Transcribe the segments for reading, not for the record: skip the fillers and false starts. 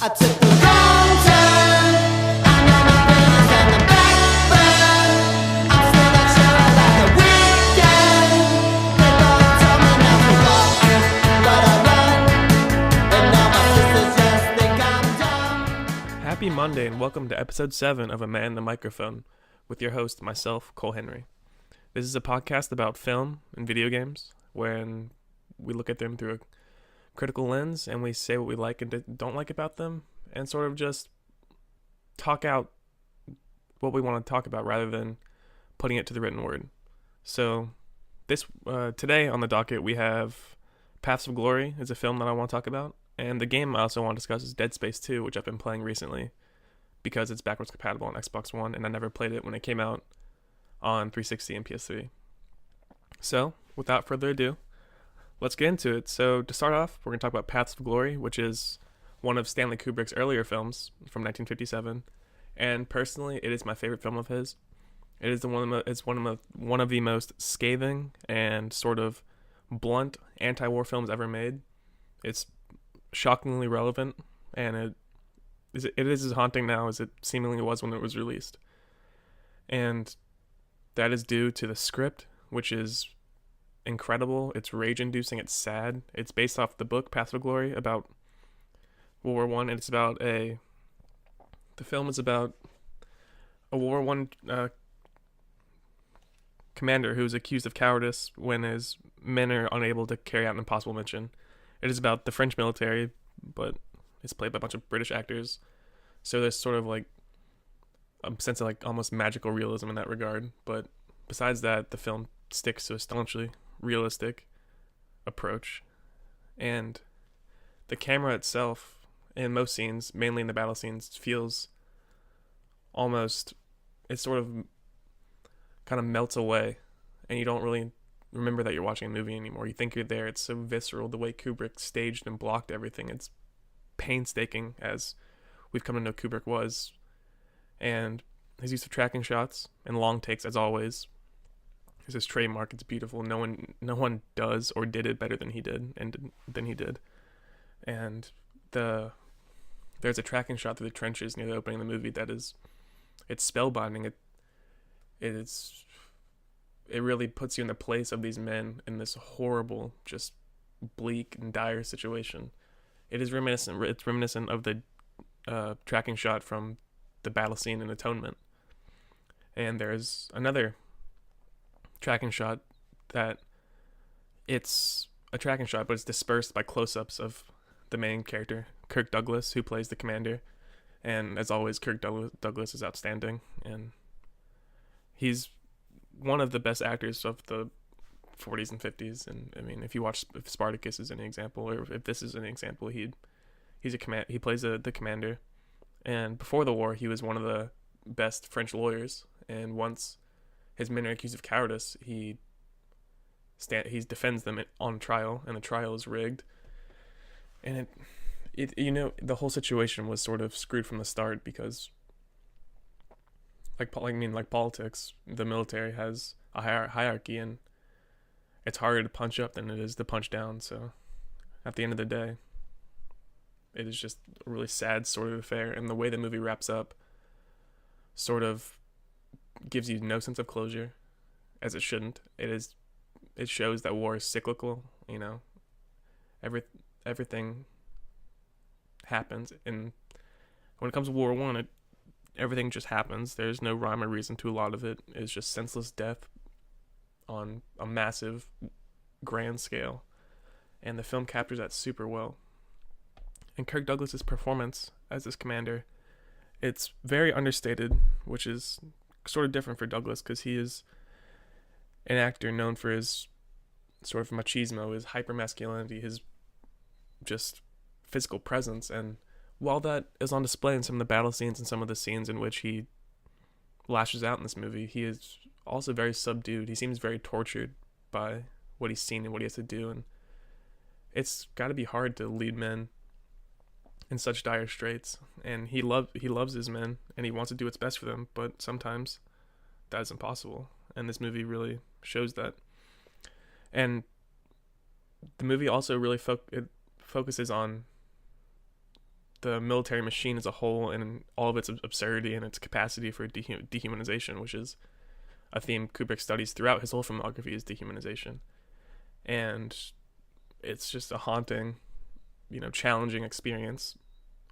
I took the wrong turn. I know my brain is on the back burn. I'm still not sure I like the weekend. They both told me not to walk, but I run. And now my sisters just think I'm dumb. Happy Monday and welcome to episode 7 of A Man in the Microphone with your host, myself, Cole Henry. This is a podcast about film and video games when we look at them through a critical lens and we say what we like and don't like about them and sort of just talk out what we want to talk about rather than putting it to the written word. So today on the docket we have Paths of Glory is a film that I want to talk about, and the game I also want to discuss is Dead Space 2, which I've been playing recently because it's backwards compatible on Xbox One and I never played it when it came out on 360 and PS3. So without further ado, let's get into it. So to start off, we're going to talk about Paths of Glory, which is one of Stanley Kubrick's earlier films from 1957. And personally, it is my favorite film of his. It is one of the most scathing and sort of blunt anti-war films ever made. It's shockingly relevant, and it is as haunting now as it seemingly was when it was released. And that is due to the script, which is incredible. It's rage-inducing. It's sad. It's based off the book Paths of Glory about World War One, and it's about the film is about a World War One commander who is accused of cowardice when his men are unable to carry out an impossible mission. It is about the French military, but it's played by a bunch of British actors. So there's sort of like a sense of like almost magical realism in that regard. But besides that, the film sticks to a staunchly realistic approach, and the camera itself in most scenes, mainly in the battle scenes, feels almost, it sort of kind of melts away and you don't really remember that you're watching a movie anymore. You think you're there. It's so visceral the way Kubrick staged and blocked everything. It's painstaking, as we've come to know Kubrick was, and his use of tracking shots and long takes, as always, is his trademark. It's beautiful. No one does or did it better than he did, And there's a tracking shot through the trenches near the opening of the movie that it's spellbinding. It really puts you in the place of these men in this horrible, just bleak and dire situation. It's reminiscent of the tracking shot from the battle scene in Atonement. And there's another tracking shot that it's a tracking shot, but it's dispersed by close-ups of the main character, Kirk Douglas, who plays the commander. And as always, Kirk Douglas is outstanding, and he's one of the best actors of the 40s and 50s. And I mean, if Spartacus is an example, or if this is an example, he plays the commander. And before the war, he was one of the best French lawyers. And once his men are accused of cowardice, he defends them on trial, and the trial is rigged. And the whole situation was sort of screwed from the start because, like politics, the military has a hierarchy, and it's harder to punch up than it is to punch down. So at the end of the day, it is just a really sad sort of affair, and the way the movie wraps up sort of gives you no sense of closure, as it shouldn't. It shows that war is cyclical. Everything happens, and when it comes to World War One, everything just happens. There's no rhyme or reason to a lot of it. It's just senseless death on a massive, grand scale, and the film captures that super well. And Kirk Douglas's performance as this commander, it's very understated, which is sort of different for Douglas because he is an actor known for his sort of machismo, his hypermasculinity, his just physical presence. And while that is on display in some of the battle scenes and some of the scenes in which he lashes out in this movie, he is also very subdued. He seems very tortured by what he's seen and what he has to do, and it's got to be hard to lead men in such dire straits. And he loves his men, and he wants to do what's best for them, but sometimes that is impossible, and this movie really shows that. And the movie also really focuses on the military machine as a whole and all of its absurdity and its capacity for dehumanization, which is a theme Kubrick studies throughout his whole filmography, is dehumanization. And it's just a haunting, challenging experience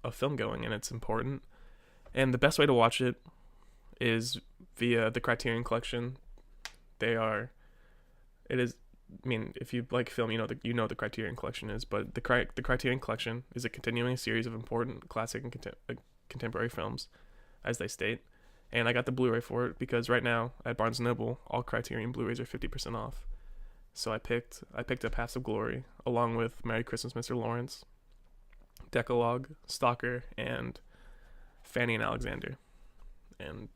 of film going, and it's important. And the best way to watch it is via the Criterion Collection. If you like film, you know the Criterion Collection is, but the Criterion Collection is a continuing series of important classic and contemporary films, as they state. And I got the Blu-ray for it because right now at Barnes & Noble, all Criterion Blu-rays are 50% off. So I picked up Paths of Glory along with Merry Christmas, Mr. Lawrence, Decalogue, Stalker, and Fanny and Alexander. And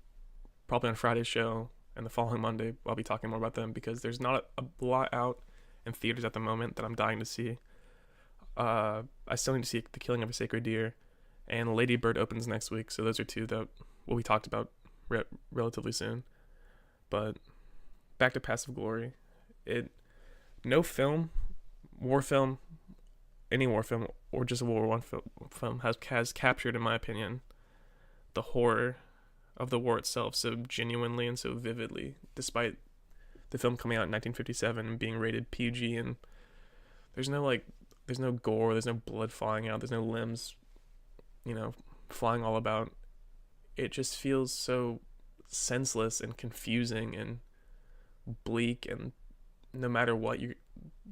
probably on Friday's show and the following Monday, I'll be talking more about them because there's not a lot out in theaters at the moment that I'm dying to see. I still need to see The Killing of a Sacred Deer, and Lady Bird opens next week, so those are two that will be talked about relatively soon. But back to Paths of Glory. No film, war film, any war film, or just a World War I film has captured, in my opinion, the horror of the war itself so genuinely and so vividly, despite the film coming out in 1957 and being rated PG, and there's no gore, there's no blood flying out, there's no limbs, flying all about. It just feels so senseless and confusing and bleak, and no matter what,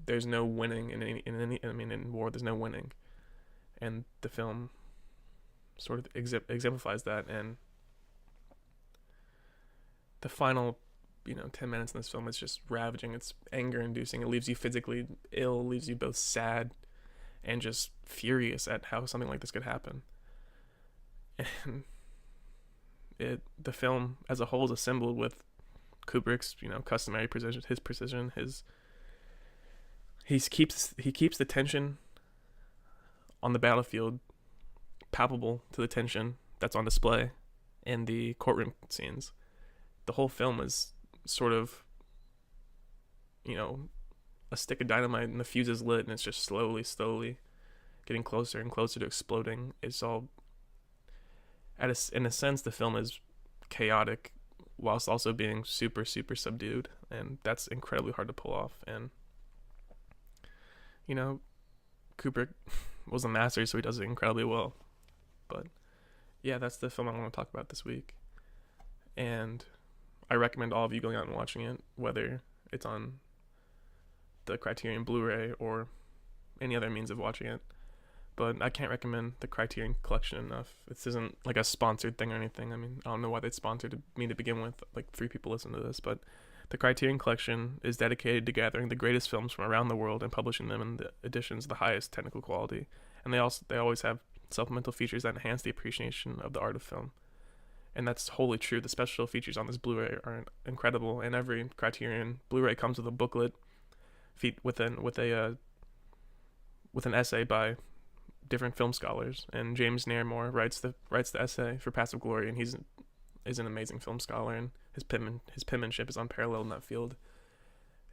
there's no winning in war. There's no winning, and the film sort of exemplifies that. And the final 10 minutes in this film is just ravaging. It's anger inducing. It leaves you physically ill, leaves you both sad and just furious at how something like this could happen. And the film as a whole is assembled with Kubrick's customary precision, he keeps the tension on the battlefield palpable to the tension that's on display in the courtroom scenes. The whole film is sort of a stick of dynamite, and the fuse is lit, and it's just slowly getting closer and closer to exploding. It's all in a sense, the film is chaotic whilst also being super, super subdued, and that's incredibly hard to pull off. And Kubrick was a master, so he does it incredibly well. But yeah, that's the film I want to talk about this week, and I recommend all of you going out and watching it, whether it's on the Criterion Blu-ray or any other means of watching it. But I can't recommend the Criterion Collection enough. This isn't like a sponsored thing or anything. I don't know why they sponsored me to begin with. Like 3 people listen to this, but the Criterion Collection is dedicated to gathering the greatest films from around the world and publishing them in the editions of the highest technical quality. And they always have supplemental features that enhance the appreciation of the art of film. And that's wholly true. The special features on this Blu-ray are incredible, and every Criterion Blu-ray comes with a booklet with an essay by different film scholars. And James Nairmore writes the essay for Paths of Glory, and he's an amazing film scholar, and his penmanship is unparalleled in that field.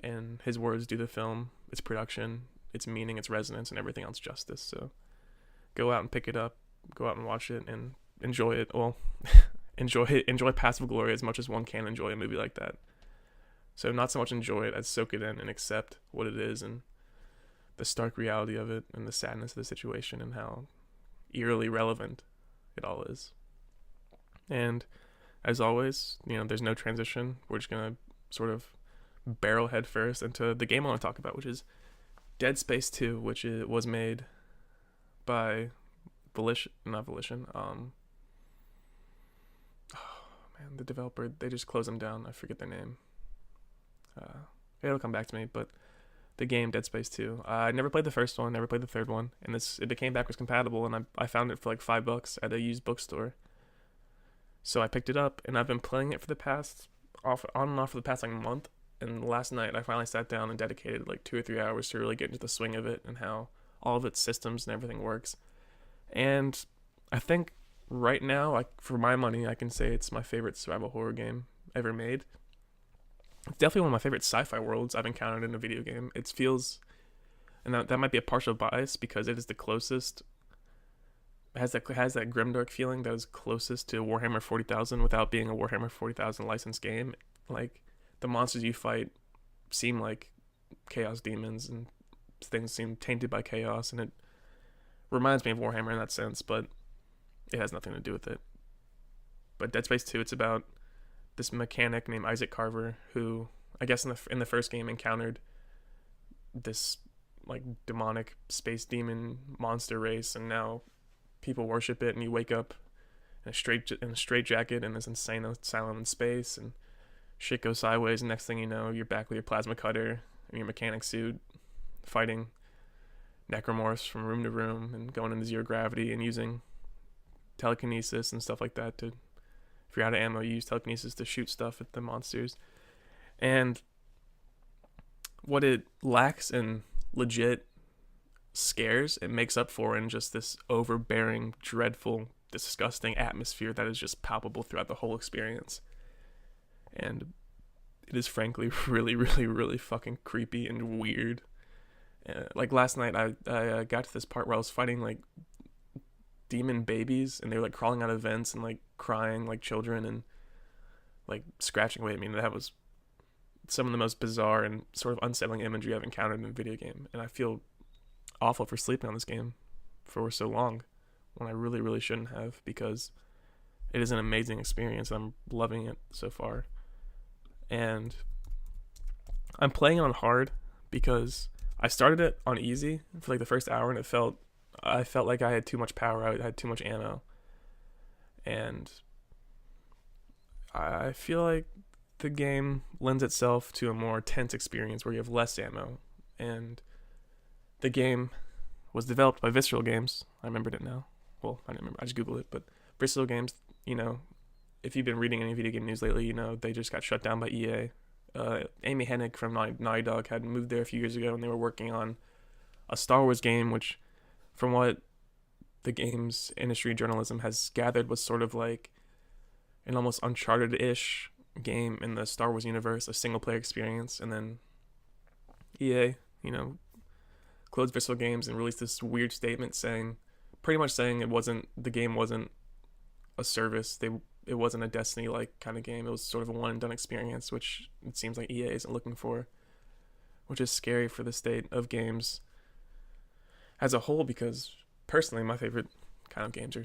And his words do the film, its production, its meaning, its resonance, and everything else justice. So go out and pick it up, go out and watch it, and enjoy it. Well, enjoy Paths of Glory as much as one can enjoy a movie like that. So not so much enjoy it as soak it in and accept what it is and the stark reality of it and the sadness of the situation and how eerily relevant it all is. And as always, there's no transition. We're just going to sort of barrel head first into the game I want to talk about, which is Dead Space 2, which was made by the developer, they just closed them down. I forget their name. It'll come back to me, but the game Dead Space 2. I never played the first one, never played the third one, and it became backwards compatible, and I found it for like $5 at a used bookstore. So I picked it up, and I've been playing it on and off for the past like month. And last night I finally sat down and dedicated like 2 or 3 hours to really get into the swing of it and how all of its systems and everything works. And I think right now, for my money, I can say it's my favorite survival horror game ever made. It's definitely one of my favorite sci-fi worlds I've encountered in a video game. It feels, and that might be a partial bias because it is the closest has that grimdark feeling that is closest to Warhammer 40,000 without being a Warhammer 40,000 licensed game. Like, the monsters you fight seem like chaos demons, and things seem tainted by chaos, and it reminds me of Warhammer in that sense, but it has nothing to do with it. But Dead Space 2, it's about this mechanic named Isaac Carver who, I guess in the first game, encountered this like demonic space demon monster race, and now people worship it, and you wake up in a straight jacket in this insane asylum in space, and shit goes sideways, and next thing you know, you're back with your plasma cutter and your mechanic suit, fighting necromorphs from room to room, and going into zero gravity, and using telekinesis and stuff like that to, if you're out of ammo, you use telekinesis to shoot stuff at the monsters. And what it lacks in legit scares, it makes up for in just this overbearing, dreadful, disgusting atmosphere that is just palpable throughout the whole experience. And it is frankly really, really, really fucking creepy and weird. Like last night, I got to this part where I was fighting like demon babies, and they were like crawling out of vents and like crying like children and like scratching away at me. And that was some of the most bizarre and sort of unsettling imagery I've encountered in a video game. And I feel awful for sleeping on this game for so long when I really, really shouldn't have, because it is an amazing experience. I'm loving it so far. And I'm playing on hard because I started it on easy for like the first hour, and I felt like I had too much power. I had too much ammo. And I feel like the game lends itself to a more tense experience where you have less ammo. And the game was developed by Visceral Games. I remembered it now. Well, I didn't remember. I just Googled it. But Visceral Games, you know, if you've been reading any video game news lately, you know they just got shut down by EA. Amy Hennig from Naughty Dog had moved there a few years ago, and they were working on a Star Wars game, which, from what the games industry journalism has gathered, was sort of like an almost Uncharted-ish game in the Star Wars universe, a single-player experience. And then EA, you know, closed Visceral Games and released this weird statement pretty much saying the game wasn't a service. It wasn't a Destiny-like kind of game. It was sort of a one-and-done experience, which it seems like EA isn't looking for, which is scary for the state of games as a whole, because personally, my favorite kind of games are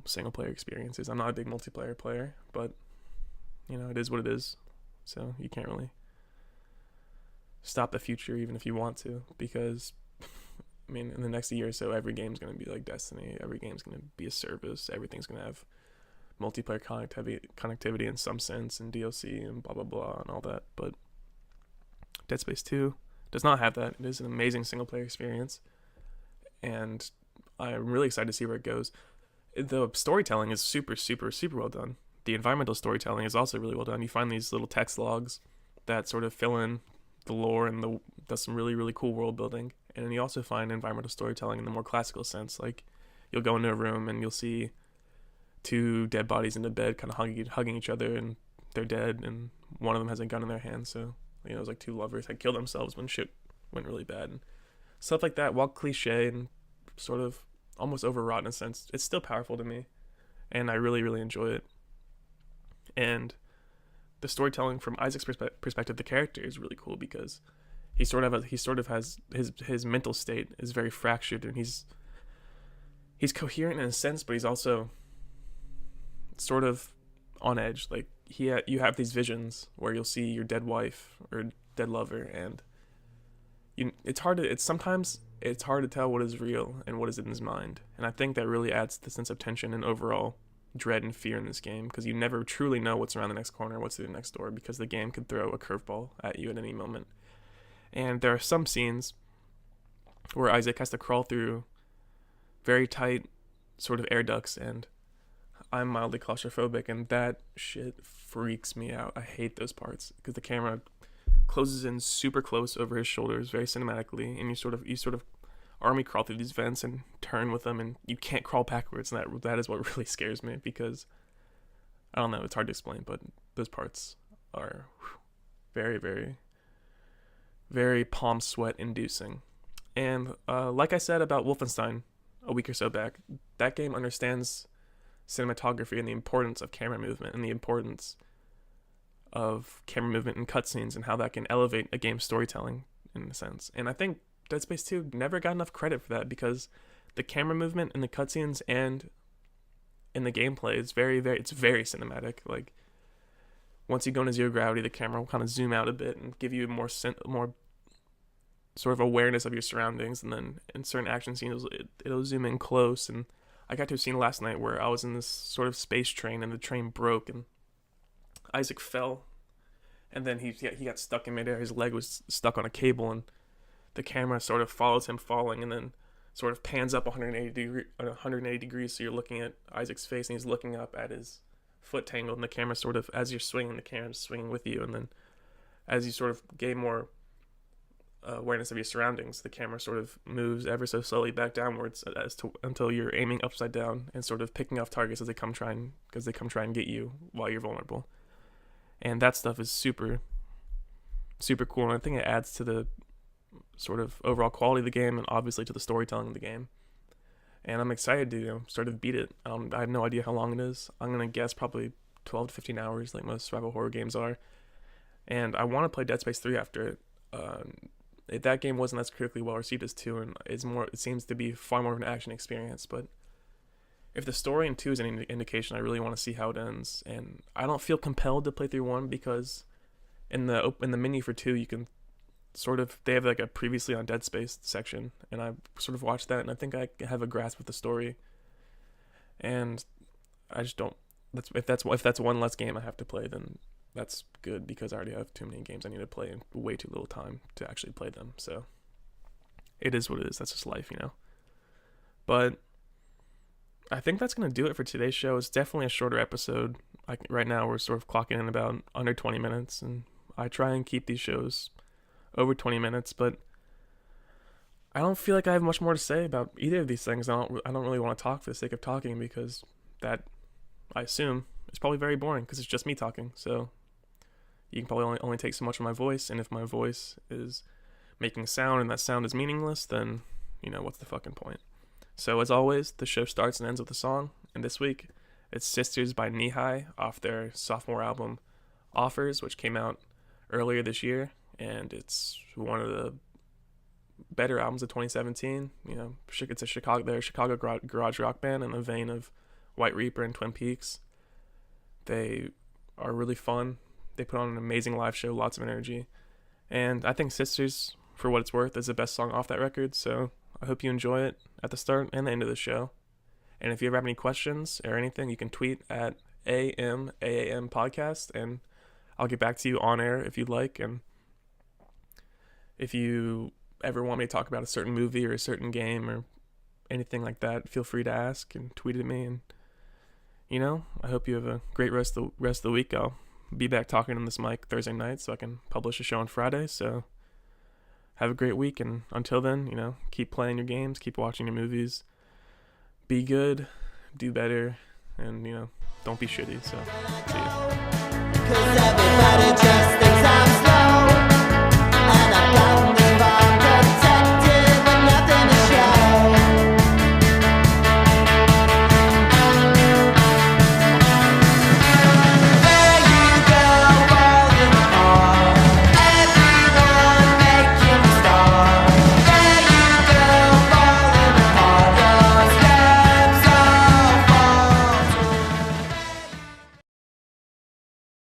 single-player experiences. I'm not a big multiplayer player, but, you know, it is what it is. So you can't really stop the future even if you want to, because, I mean, in the next year or so, every game's going to be like Destiny. Every game's going to be a service. Everything's going to have multiplayer connectivity in some sense, and DLC and blah blah blah and all that. But Dead Space 2 does not have that. It is an amazing single player experience, and I'm really excited to see where it goes. The storytelling is super, super, super well done. The environmental storytelling is also really well done. You find these little text logs that sort of fill in the lore and does some really, really cool world building. And then you also find environmental storytelling in the more classical sense. Like, you'll go into a room and you'll see two dead bodies in the bed kind of hugging each other, and they're dead, and one of them has a gun in their hand. So, you know, it's like two lovers had killed themselves when shit went really bad. And stuff like that, while cliche and sort of almost overwrought in a sense, it's still powerful to me, and I really, really enjoy it. And the storytelling from Isaac's perspective, the character, is really cool, because he sort of has his mental state is very fractured, and he's coherent in a sense, but he's also sort of on edge. Like, you have these visions where you'll see your dead wife or dead lover, and sometimes it's hard to tell what is real and what is in his mind. And I think that really adds to the sense of tension and overall dread and fear in this game, because you never truly know what's around the next corner, what's through the next door, because the game could throw a curveball at you at any moment. And there are some scenes where Isaac has to crawl through very tight sort of air ducts, and I'm mildly claustrophobic, and that shit freaks me out. I hate those parts, because the camera closes in super close over his shoulders, very cinematically, and you sort of army crawl through these vents and turn with them, and you can't crawl backwards, and that is what really scares me, because I don't know, it's hard to explain, but those parts are very, very, very palm sweat inducing. And like I said about Wolfenstein, a week or so back. That game understands cinematography and the importance of camera movement and the importance of camera movement and cutscenes and how that can elevate a game's storytelling in a sense. And I think Dead Space 2 never got enough credit for that, because the camera movement in the cutscenes and in the gameplay is it's very cinematic. Like, once you go into zero gravity, the camera will kind of zoom out a bit and give you more sort of awareness of your surroundings, and then in certain action scenes it'll zoom in close. And I got to a scene last night where I was in this sort of space train and the train broke and Isaac fell, and then he got stuck in midair. His leg was stuck on a cable, and the camera sort of follows him falling and then sort of pans up 180 degrees, so you're looking at Isaac's face and he's looking up at his foot tangled, and the camera sort of, as you're swinging, the camera's swinging with you, and then as you sort of gain more awareness of your surroundings, the camera sort of moves ever so slowly back downwards until you're aiming upside down and sort of picking off targets as they come try and get you while you're vulnerable. And that stuff is super, super cool, and I think it adds to the sort of overall quality of the game and obviously to the storytelling of the game. And I'm excited to sort of beat it. I have no idea how long it is. I'm going to guess probably 12 to 15 hours like most survival horror games are. And I want to play Dead Space 3 after it. That game wasn't as critically well received as 2, and it seems to be far more of an action experience. But if the story in 2 is any indication, I really want to see how it ends. And I don't feel compelled to play through 1, because in the menu for 2, you can they have like a previously on Dead Space section, and I sort of watched that, and I think I have a grasp of the story. And I just don't. If that's one less game I have to play, then that's good, because I already have too many games I need to play and way too little time to actually play them. So it is what it is. That's just life, But I think that's going to do it for today's show. It's definitely a shorter episode. Right now we're sort of clocking in about under 20 minutes, and I try and keep these shows over 20 minutes, but I don't feel like I have much more to say about either of these things. I don't really want to talk for the sake of talking, because that, I assume, is probably very boring, because it's just me talking. So you can probably only take so much of my voice, and if my voice is making sound and that sound is meaningless, then what's the fucking point? So as always, the show starts and ends with a song, and this week it's Sisters by Knee High off their sophomore album Offers, which came out earlier this year, and it's one of the better albums of 2017. It's a Chicago garage rock band in the vein of White Reaper and Twin Peaks. They are really fun. They put on an amazing live show, lots of energy, and I think Sisters, for what it's worth, is the best song off that record. So I hope you enjoy it at the start and the end of the show. And if you ever have any questions or anything, you can tweet at AMAAM podcast, and I'll get back to you on air if you'd like. And if you ever want me to talk about a certain movie or a certain game or anything like that, feel free to ask and tweet at me. And I hope you have a great rest of the week. I'll be back talking on this mic Thursday night, so I can publish a show on Friday. So have a great week, and until then, keep playing your games, keep watching your movies, be good, do better, and don't be shitty. So see ya. 'Cause everybody just thinks I'm slow.